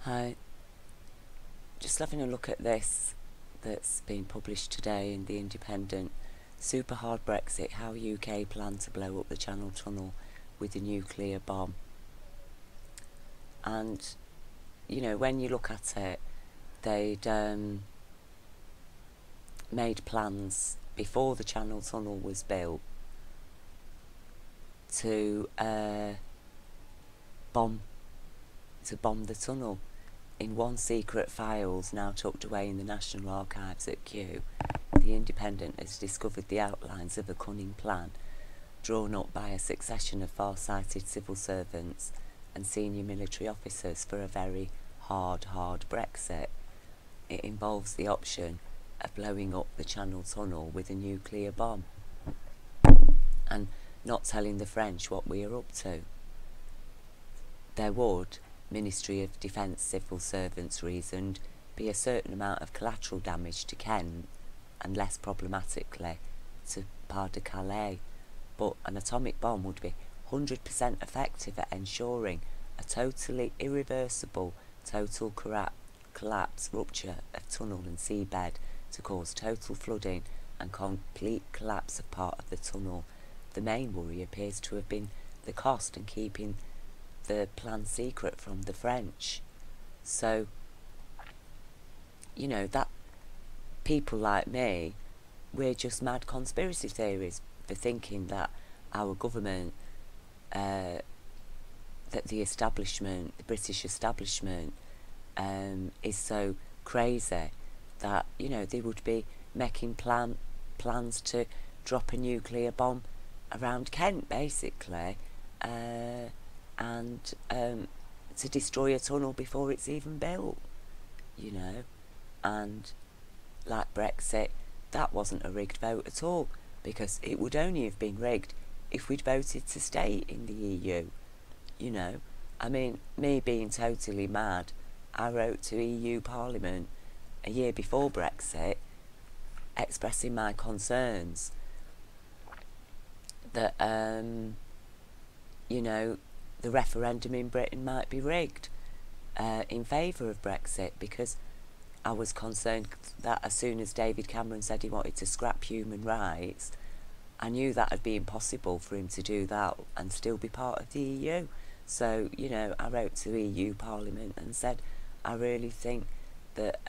Hi, just having a look at this that's been published today in The Independent. Super hard Brexit, how UK plan to blow up the Channel Tunnel with a nuclear bomb. And, you know, when you look at it, they'd made plans before the Channel Tunnel was built to bomb the tunnel. In one secret files now tucked away in the National Archives at Kew, The Independent has discovered the outlines of a cunning plan drawn up by a succession of far-sighted civil servants and senior military officers for a very hard Brexit. It involves the option of blowing up the Channel Tunnel with a nuclear bomb and not telling the French what we are up to. There would, Ministry of Defence civil servants reasoned, be a certain amount of collateral damage to Kent and less problematically to Pas-de-Calais, but an atomic bomb would be 100% effective at ensuring a totally irreversible total collapse, rupture of tunnel and seabed to cause total flooding and complete collapse of part of the tunnel. The main worry appears to have been the cost and keeping the plan secret from the French. So, you know, that people like me, we're just mad conspiracy theories for thinking that our government, that the establishment, the British establishment, is so crazy that, you know, they would be making plans to drop a nuclear bomb around Kent, basically, and to destroy a tunnel before it's even built, you know. And like Brexit, that wasn't a rigged vote at all, because it would only have been rigged if we'd voted to stay in the EU, you know. I mean, me being totally mad, I wrote to EU Parliament a year before Brexit expressing my concerns that, you know, the referendum in Britain might be rigged in favour of Brexit, because I was concerned that as soon as David Cameron said he wanted to scrap human rights, I knew that would be impossible for him to do that and still be part of the EU. So, you know, I wrote to EU Parliament and said, I really think that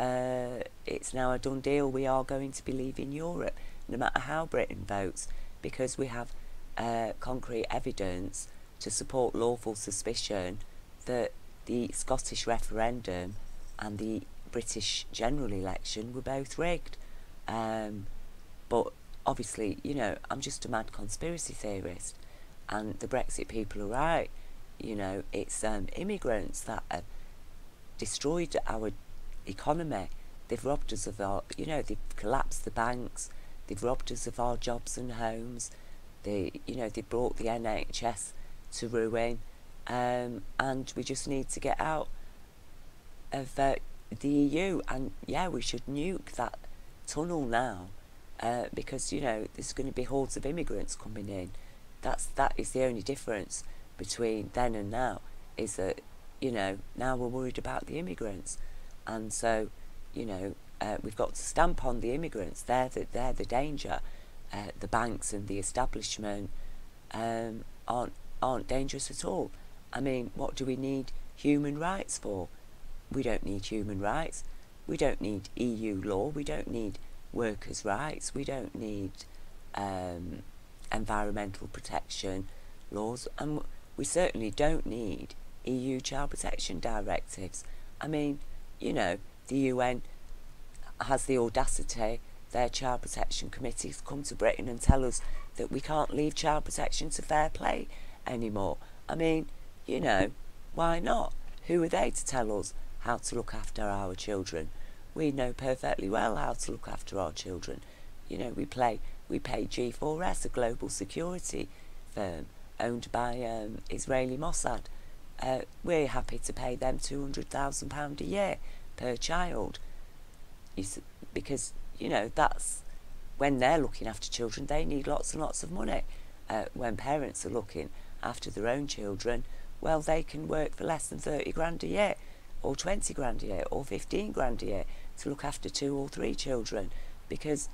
it's now a done deal. We are going to be leaving Europe, no matter how Britain votes, because we have concrete evidence to support lawful suspicion that the Scottish referendum and the British general election were both rigged. But obviously, you know, I'm just a mad conspiracy theorist, and the Brexit people are right. You know, it's immigrants that have destroyed our economy. They've robbed us of our, you know, they've collapsed the banks, they've robbed us of our jobs and homes, they brought the NHS to ruin, and we just need to get out of the EU. And yeah, we should nuke that tunnel now, because, you know, there's going to be hordes of immigrants coming in. That is the only difference between then and now, is that, you know, now we're worried about the immigrants, and so, you know, we've got to stamp on the immigrants. They're the danger. The banks and the establishment aren't dangerous at all. I mean, what do we need human rights for? We don't need human rights. We don't need EU law. We don't need workers' rights. We don't need environmental protection laws, and we certainly don't need EU child protection directives. I mean, you know, the UN has the audacity, their child protection committees, come to Britain and tell us that we can't leave child protection to fair play anymore. I mean, you know, why not? Who are they to tell us how to look after our children? We know perfectly well how to look after our children. You know, we pay G4S, a global security firm owned by Israeli Mossad. We're happy to pay them £200,000 a year per child, because, you know, that's when they're looking after children, they need lots and lots of money. When parents are looking after their own children, well, they can work for less than 30 grand a year or 20 grand a year or 15 grand a year to look after 2 or 3 children, because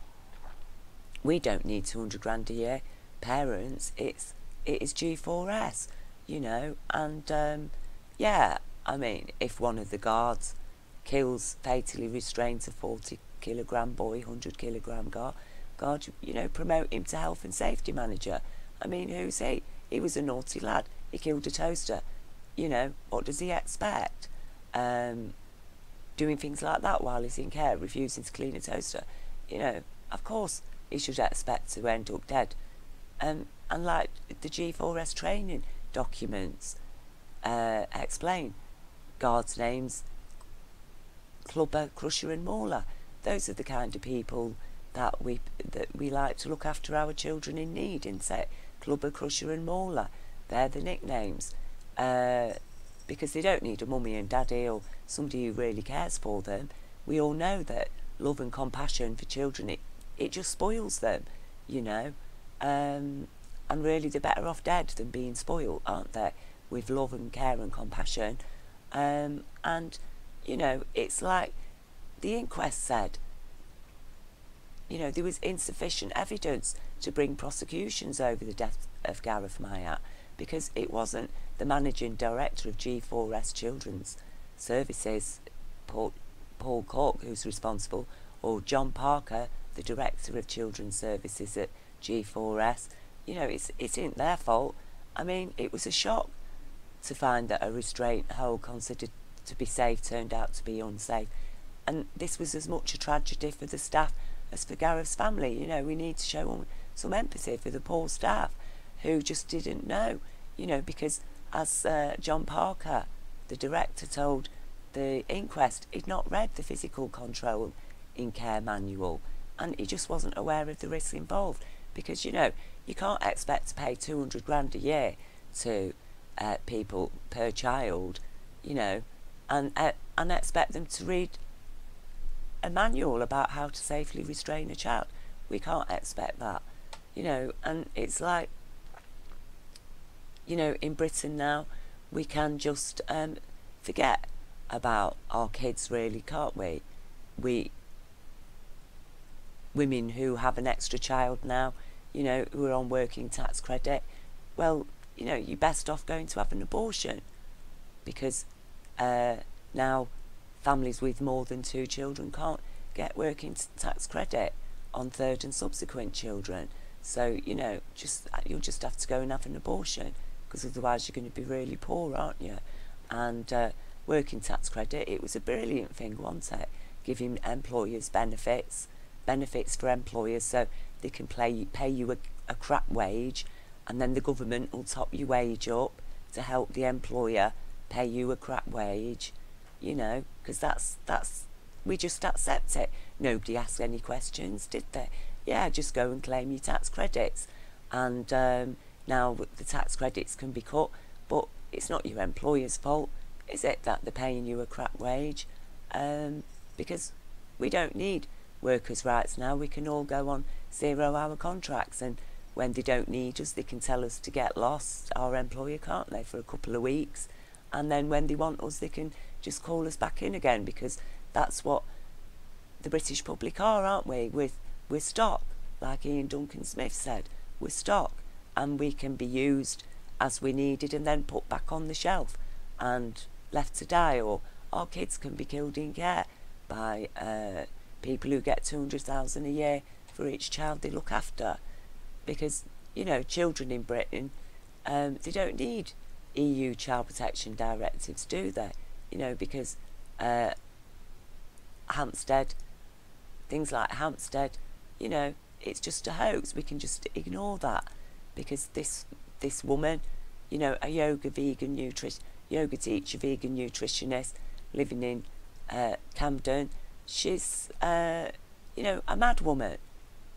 we don't need 200 grand a year. Parents, it is G4S, you know. And yeah, I mean, if one of the guards fatally restrains a 40-kilogram boy, 100-kilogram guard, you know, promote him to health and safety manager. I mean, who's he? He was a naughty lad. He killed a toaster. You know, what does he expect? Doing things like that while he's in care, refusing to clean a toaster. You know, of course he should expect to end up dead. And like the G4S training documents explain, guards' names, clubber, crusher and mauler. Those are the kind of people that we like to look after our children in need, and say clubber, crusher and mauler. They're the nicknames. Because they don't need a mummy and daddy or somebody who really cares for them. We all know that love and compassion for children, it just spoils them, you know. And really they're better off dead than being spoiled, aren't they, with love and care and compassion. And, you know, it's like the inquest said, you know, there was insufficient evidence to bring prosecutions over the death of Gareth Myatt, because it wasn't the managing director of G4S Children's Services, Paul Cork, who's responsible, or John Parker, the director of Children's Services at G4S. You know, it isn't their fault. I mean, it was a shock to find that a restraint hold considered to be safe turned out to be unsafe. And this was as much a tragedy for the staff as for Gareth's family. You know, we need to show some empathy for the poor staff who just didn't know, you know, because as John Parker, the director, told the inquest, he'd not read the physical control in care manual, and he just wasn't aware of the risks involved. Because, you know, you can't expect to pay 200 grand a year to people per child, you know, and expect them to read a manual about how to safely restrain a child. We can't expect that, you know. And it's like, you know, in Britain now, we can just forget about our kids, really, can't we? Women who have an extra child now, you know, who are on working tax credit, well, you know, you're best off going to have an abortion, because now families with more than 2 children can't get working tax credit on third and subsequent children. So, you know, you'll just have to go and have an abortion, because otherwise you're going to be really poor, aren't you? And working tax credit, it was a brilliant thing, wasn't it? Giving employers benefits for employers, so they can pay you a crap wage, and then the government will top your wage up to help the employer pay you a crap wage, you know, because that's we just accept it. Nobody asked any questions, did they? Yeah, just go and claim your tax credits. And now the tax credits can be cut, but it's not your employer's fault, is it, that they're paying you a crap wage? Because we don't need workers' rights now. We can all go on 0-hour contracts, and when they don't need us, they can tell us to get lost, our employer, can't they, for a couple of weeks, and then when they want us, they can just call us back in again, because that's what the British public are, aren't we? We're stock, like Ian Duncan Smith said. We're stock, and we can be used as we needed and then put back on the shelf and left to die, or our kids can be killed in care by people who get 200,000 a year for each child they look after. Because, you know, children in Britain, they don't need EU child protection directives, do they? You know, because HAMPSTEAD, things like HAMPSTEAD, you know, it's just a hoax. We can just ignore that, because this woman, you know, a yoga teacher, vegan nutritionist, living in Camden, she's, you know, a mad woman,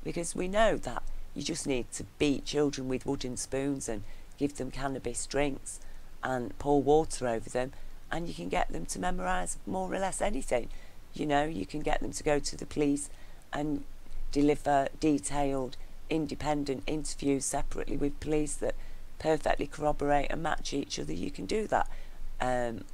because we know that you just need to beat children with wooden spoons and give them cannabis drinks and pour water over them, and you can get them to memorise more or less anything. You know, you can get them to go to the police and deliver detailed, independent interviews separately with police that perfectly corroborate and match each other. You can do that. And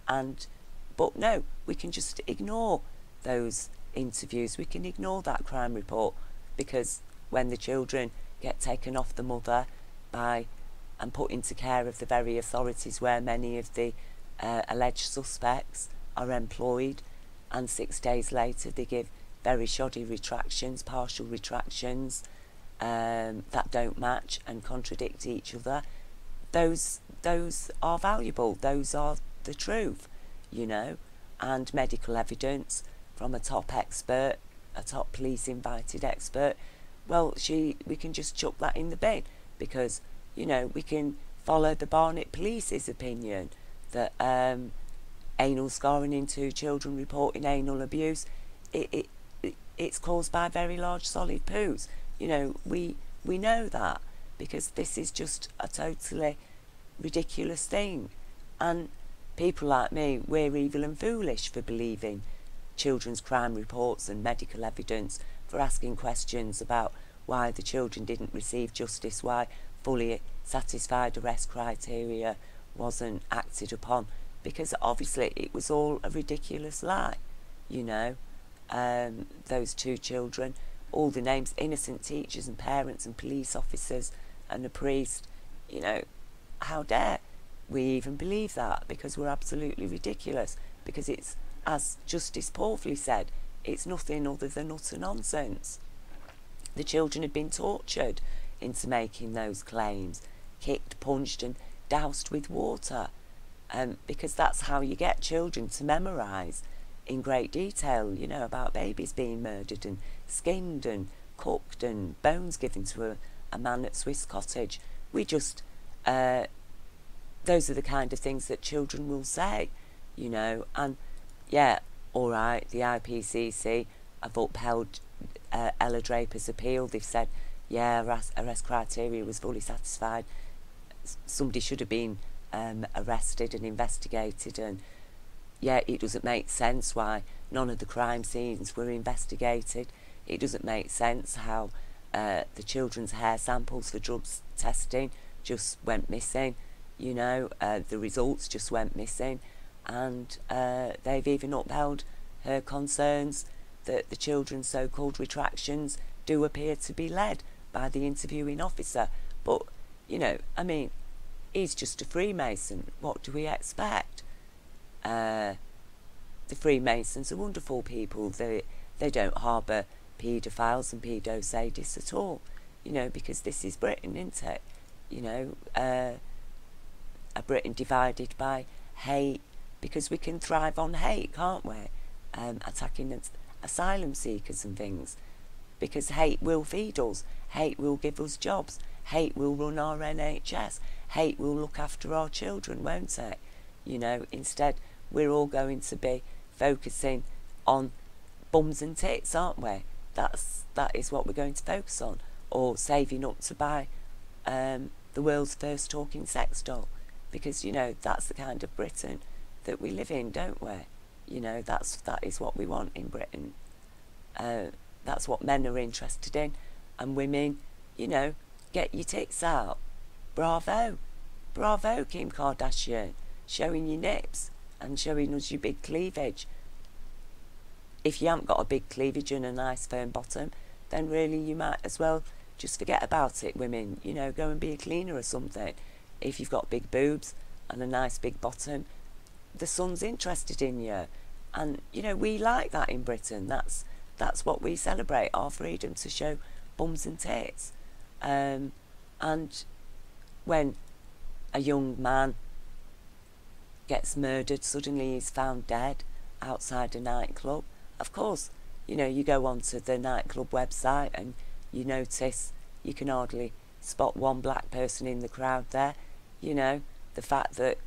But no, we can just ignore those interviews. We can ignore that crime report, because when the children get taken off the mother and put into care of the very authorities where many of the alleged suspects are employed, and 6 days later they give very shoddy retractions, partial retractions, that don't match and contradict each other, those are valuable. Those are the truth, you know. And medical evidence from a top expert, a top police invited expert, well, we can just chuck that in the bin, because, you know, we can follow the Barnet Police's opinion that anal scarring in 2 children reporting anal abuse, it's caused by very large solid poos. You know, we know that, because this is just a totally ridiculous thing. And people like me, we're evil and foolish for believing children's crime reports and medical evidence, for asking questions about why the children didn't receive justice, why fully satisfied arrest criteria wasn't acted upon, because obviously it was all a ridiculous lie, you know. Those 2 children, all the names, innocent teachers and parents and police officers and a priest, you know, how dare we even believe that? Because we're absolutely ridiculous, because it's, as Justice Porfley said, it's nothing other than utter nonsense. The children had been tortured into making those claims, kicked, punched and doused with water, because that's how you get children to memorise in great detail, you know, about babies being murdered and skinned and cooked and bones given to a man at Swiss Cottage. We just, those are the kind of things that children will say, you know. And yeah, all right, the IPCC have upheld Ella Draper's appeal. They've said, yeah, arrest criteria was fully satisfied. Somebody should have been arrested and investigated, and yeah, it doesn't make sense why none of the crime scenes were investigated. It doesn't make sense how the children's hair samples for drugs testing just went missing, you know, the results just went missing. And they've even upheld her concerns that the children's so-called retractions do appear to be led by the interviewing officer. But, you know, I mean, he's just a Freemason. What do we expect? The Freemasons are wonderful people. They don't harbour paedophiles and paedo-sadists at all, you know, because this is Britain, isn't it? You know, a Britain divided by hate, because we can thrive on hate, can't we? Attacking asylum seekers and things, because hate will feed us, hate will give us jobs, hate will run our NHS, hate will look after our children, won't it? You know, instead we're all going to be focusing on bums and tits, aren't we? That is what we're going to focus on, or saving up to buy the world's first talking sex doll, because, you know, that's the kind of Britain that we live in, don't we? You know, that is what we want in Britain. That's what men are interested in, and women, you know, get your tits out. Bravo, bravo, Kim Kardashian, showing your nips and showing us your big cleavage. If you haven't got a big cleavage and a nice firm bottom, then really you might as well just forget about it, women. You know, go and be a cleaner or something. If you've got big boobs and a nice big bottom, the son's interested in you. And, you know, we like that in Britain. That's what we celebrate, our freedom to show bums and tits. And when a young man gets murdered, suddenly he's found dead outside a nightclub, of course, you know, you go onto the nightclub website and you notice you can hardly spot one black person in the crowd there. You know, the fact that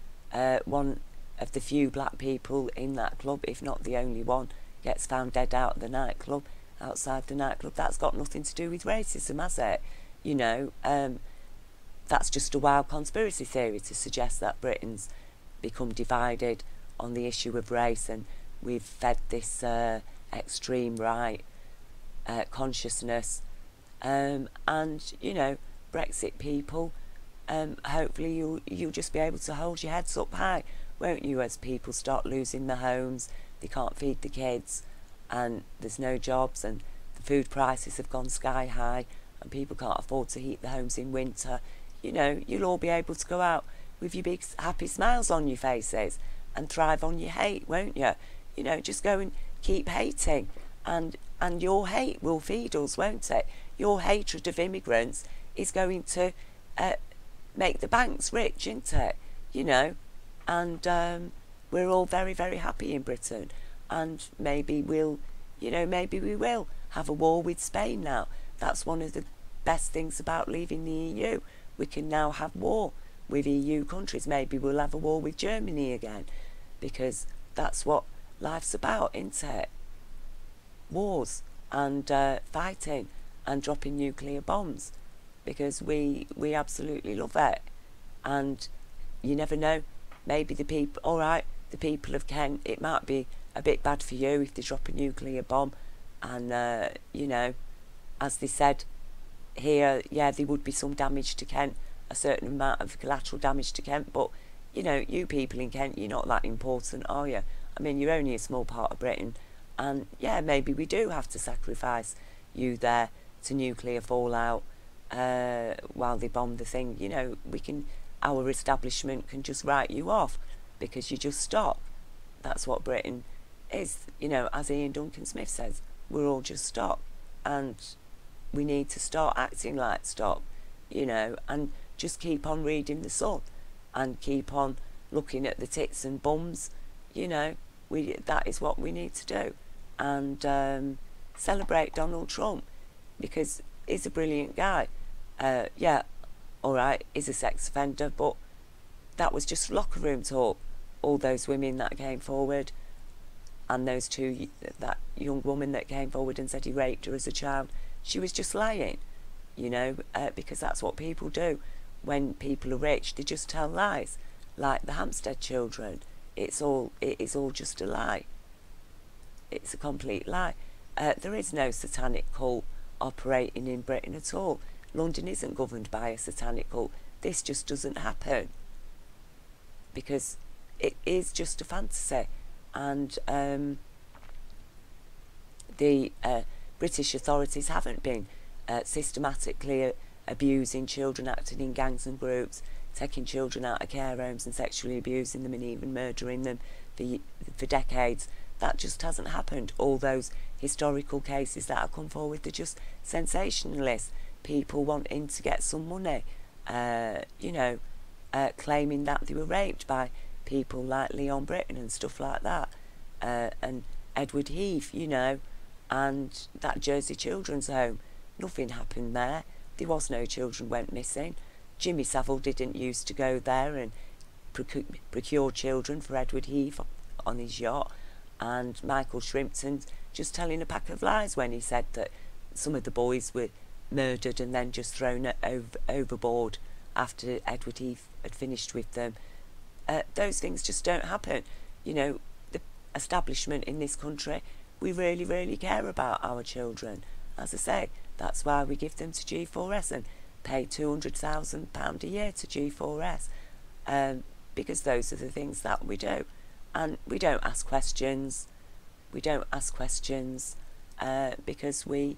one of the few black people in that club, if not the only one, gets found dead out the nightclub, outside the nightclub, that's got nothing to do with racism, has it? You know, that's just a wild conspiracy theory to suggest that Britain's become divided on the issue of race, and we've fed this extreme right consciousness. And, you know, Brexit people, hopefully you'll just be able to hold your heads up high won't you, as people start losing their homes, they can't feed the kids, and there's no jobs, and the food prices have gone sky high, and people can't afford to heat their homes in winter. You know, you'll all be able to go out with your big happy smiles on your faces and thrive on your hate, won't you? You know, just go and keep hating, and your hate will feed us, won't it? Your hatred of immigrants is going to make the banks rich, isn't it? You know, and we're all very, very happy in Britain, and maybe we'll, you know, maybe we will have a war with Spain now. That's one of the best things about leaving the EU. We can now have war with EU countries. Maybe we'll have a war with Germany again, because that's what life's about, isn't it? Wars and fighting and dropping nuclear bombs, because we absolutely love it. And you never know, maybe the people, all right, the people of Kent, it might be a bit bad for you if they drop a nuclear bomb, and you know, as they said here, yeah, there would be some damage to Kent, a certain amount of collateral damage to Kent, but you know, you people in Kent, you're not that important, are you? I mean, you're only a small part of Britain, and yeah, maybe we do have to sacrifice you there to nuclear fallout while they bomb the thing. You know, we can, our establishment can just write you off because you just stop. That's what Britain is, you know, as Ian Duncan Smith says, we're all just stock, and we need to start acting like stock, you know, and just keep on reading the Sun and keep on looking at the tits and bums, you know. That is what we need to do, and celebrate Donald Trump, because he's a brilliant guy. Yeah, all right, he's a sex offender, but that was just locker room talk. All those women that came forward, and those two, that young woman that came forward and said he raped her as a child, she was just lying, you know, because that's what people do. When people are rich, they just tell lies, like the Hampstead children. It is all just a lie. It's a complete lie. There is no satanic cult operating in Britain at all. London isn't governed by a satanic cult. This just doesn't happen, because it is just a fantasy, and the British authorities haven't been systematically abusing children, acting in gangs and groups, taking children out of care homes and sexually abusing them and even murdering them for decades. That just hasn't happened. All those historical cases that have come forward, they're just sensationalist. People wanting to get some money, you know, claiming that they were raped by people like Leon Britton and stuff like that, and Edward Heath, you know, and that Jersey Children's Home. Nothing happened there. There was no children went missing. Jimmy Savile didn't used to go there and procure children for Edward Heath on his yacht, and Michael Shrimpton's just telling a pack of lies when he said that some of the boys were murdered and then just thrown overboard after Edward Heath had finished with them. Those things just don't happen. You know, the establishment in this country, we really, really care about our children. As I say, that's why we give them to G4S and pay £200,000 a year to G4S, because those are the things that we do. And we don't ask questions. We don't ask questions because we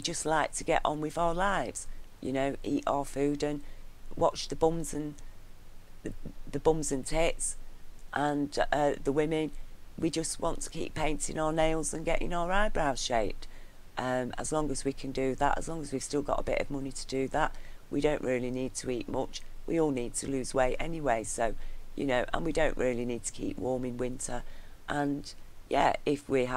just like to get on with our lives, you know, eat our food and watch the bums and the bums and tits, and the women. We just want to keep painting our nails and getting our eyebrows shaped. As long as we can do that, as long as we've still got a bit of money to do that, we don't really need to eat much. We all need to lose weight anyway, so, you know, and we don't really need to keep warm in winter. And yeah, if we're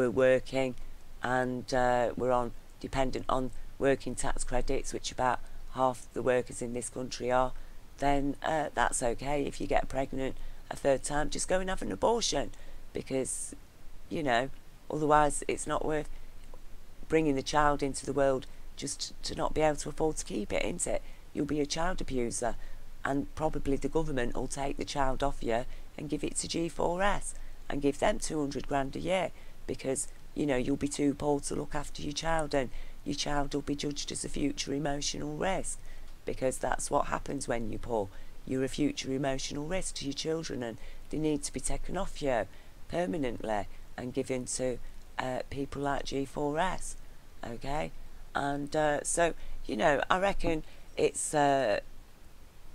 working and we're dependent on working tax credits, which about half the workers in this country are, then that's okay. If you get pregnant a third time, just go and have an abortion, because, you know, otherwise it's not worth bringing the child into the world just to not be able to afford to keep it, isn't it? You'll be a child abuser, and probably the government will take the child off you and give it to G4S and give them 200 grand a year, because, you know, you'll be too poor to look after your child, and your child will be judged as a future emotional risk, because that's what happens when you're poor. you're a future emotional risk to your children, and they need to be taken off you permanently and given to people like G4S, okay? And so, you know, I reckon it's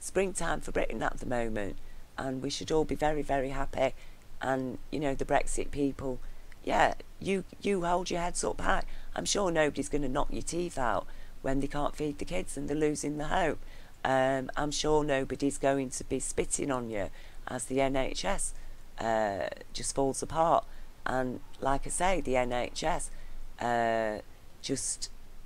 springtime for Britain at the moment, and we should all be very, very happy. And, you know, the Brexit people, yeah, you hold your heads up high. I'm sure nobody's going to knock your teeth out when they can't feed the kids and they're losing the hope. I'm sure nobody's going to be spitting on you as the NHS just falls apart. And like I say, the NHS,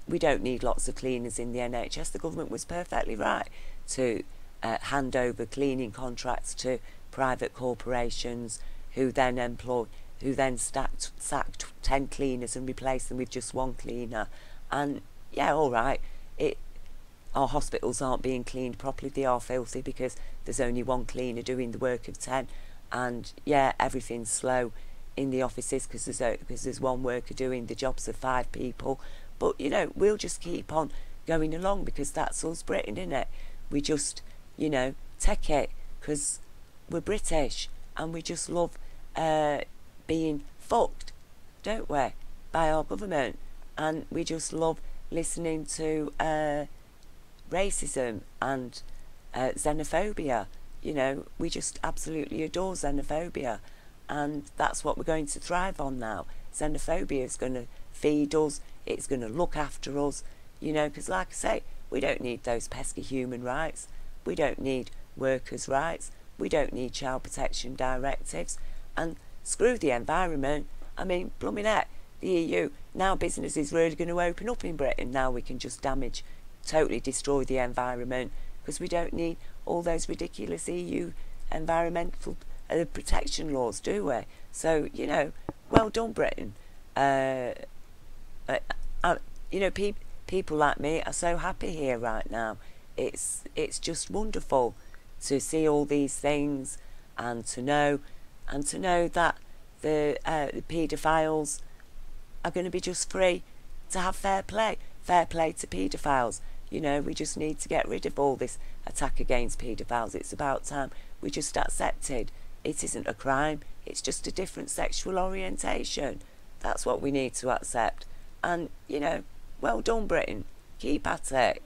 we don't need lots of cleaners in the NHS. The government was perfectly right to hand over cleaning contracts to private corporations who then sacked 10 cleaners and replaced them with just one cleaner. And yeah, all right, our hospitals aren't being cleaned properly. They are filthy because there's only one cleaner doing the work of 10. And yeah, everything's slow in the offices because there's one worker doing the jobs of 5 people. But, you know, we'll just keep on going along because that's us Britain, innit? We just, you know, take it because we're British and we just love being fucked, don't we, by our government. And we just love listening to racism and xenophobia. You know, we just absolutely adore xenophobia, and that's what we're going to thrive on now. Xenophobia is going to feed us, it's going to look after us, you know, because like I say, we don't need those pesky human rights, we don't need workers' rights, we don't need child protection directives, and screw the environment. I mean, blooming heck, the EU, now business is really going to open up in Britain. Now we can just totally destroy the environment because we don't need all those ridiculous EU environmental protection laws, do we? So, you know, well done, Britain. You know, people like me are so happy here right now. It's just wonderful to see all these things and to know that the paedophiles are going to be just free to have fair play to paedophiles. You know, we just need to get rid of all this attack against paedophiles. It's about time we just accepted it isn't a crime, it's just a different sexual orientation. That's what we need to accept. And, you know, well done, Britain. Keep at it.